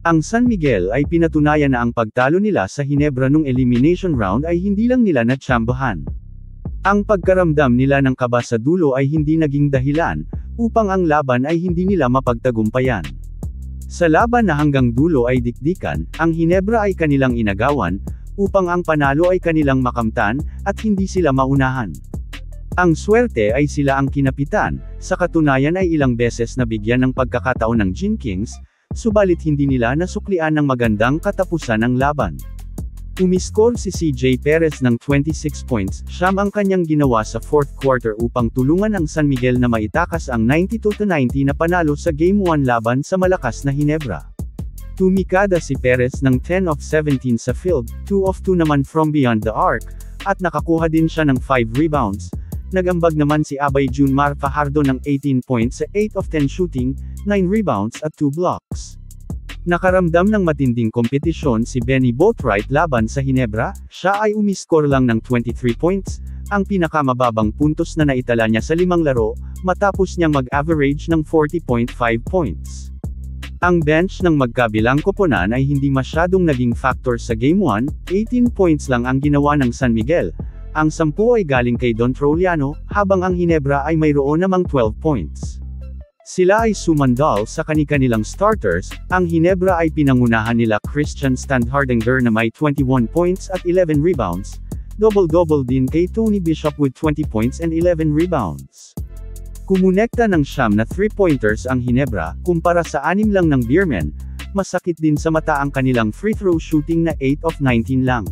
Ang San Miguel ay pinatunayan na ang pagtalo nila sa Hinebra nung elimination round ay hindi lang nila natsambahan. Ang pagkaramdam nila ng kaba sa dulo ay hindi naging dahilan, upang ang laban ay hindi nila mapagtagumpayan. Sa laban na hanggang dulo ay dikdikan, ang Hinebra ay kanilang inagawan, upang ang panalo ay kanilang makamtan, at hindi sila maunahan. Ang swerte ay sila ang kinapitan, sa katunayan ay ilang beses nabigyan ng pagkakataon ng Gin Kings, subalit hindi nila nasuklian ng magandang katapusan ng laban. Umiskor si CJ Perez ng 26 points, siyam ang kanyang ginawa sa fourth quarter upang tulungan ang San Miguel na maitakas ang 92-90 na panalo sa Game 1 laban sa malakas na Hinebra. Tumikada si Perez ng 10 of 17 sa field, 2 of 2 naman from beyond the arc, at nakakuha din siya ng 5 rebounds. Nagambag naman si Abay Junmar Fajardo ng 18 points sa 8 of 10 shooting, 9 rebounds at 2 blocks. Nakaramdam ng matinding kompetisyon si Benny Boatwright laban sa Hinebra, siya ay umiskor lang ng 23 points, ang pinakamababang puntos na naitala niya sa 5 laro, matapos niyang mag-average ng 40.5 points. Ang bench ng magkabilang koponan ay hindi masyadong naging factor sa Game 1, 18 points lang ang ginawa ng San Miguel. Ang 10 ay galing kay Don Troliano, habang ang Hinebra ay mayroon namang 12 points. Sila ay sumandal sa kani-kanilang starters, ang Hinebra ay pinangunahan nila Christian Standhardinger na may 21 points at 11 rebounds, double-double din kay Tony Bishop with 20 points and 11 rebounds. Kumonekta ng 9 na 3-pointers ang Hinebra, kumpara sa 6 lang ng Beermen, masakit din sa mata ang kanilang free throw shooting na 8 of 19 lang.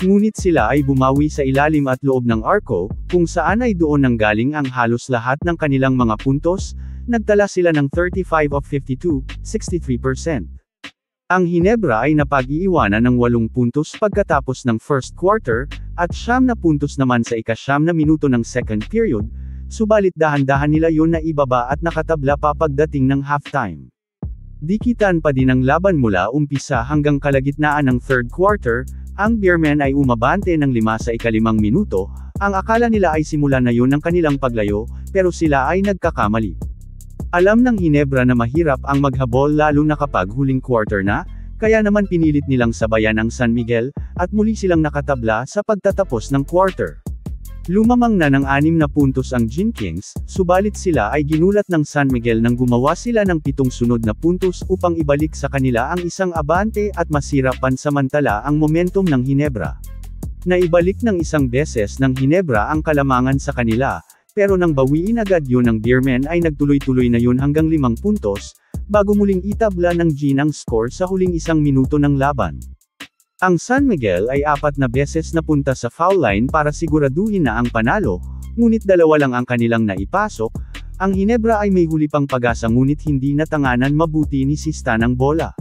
Ngunit sila ay bumawi sa ilalim at loob ng arco, kung saan ay doon nanggaling ang halos lahat ng kanilang mga puntos, nagtala sila ng 35 of 52, 63%. Ang Hinebra ay napag-iiwanan ng 8 puntos pagkatapos ng first quarter, at 9 na puntos naman sa ika-9 na minuto ng second period, subalit dahan-dahan nila yon na ibaba at nakatabla pa pagdating ng halftime. Dikitan pa din ang laban mula umpisa hanggang kalagitnaan ng third quarter, ang Beermen ay umabante ng 5 sa ika-5 minuto, ang akala nila ay simula na yon ng kanilang paglayo, pero sila ay nagkakamali. Alam ng Hinebra na mahirap ang maghabol lalo na kapag huling quarter na, kaya naman pinilit nilang sabayan ang San Miguel, at muli silang nakatabla sa pagtatapos ng quarter. Lumamang na ng 6 na puntos ang Gin Kings, subalit sila ay ginulat ng San Miguel nang gumawa sila ng 7 sunod na puntos upang ibalik sa kanila ang isang abante at masira pansamantala ang momentum ng Hinebra. Naibalik ng isang beses ng Hinebra ang kalamangan sa kanila, pero nang bawiin agad yun ng Beermen ay nagtuloy-tuloy na yun hanggang 5 puntos, bago muling itabla ng Gin ang score sa huling 1 minuto ng laban. Ang San Miguel ay 4 na beses napunta sa foul line para siguraduhin na ang panalo, ngunit 2 lang ang kanilang naipasok. Ang Hinebra ay may huli pang pag-asa ngunit hindi natanganan mabuti ni Sista ng bola.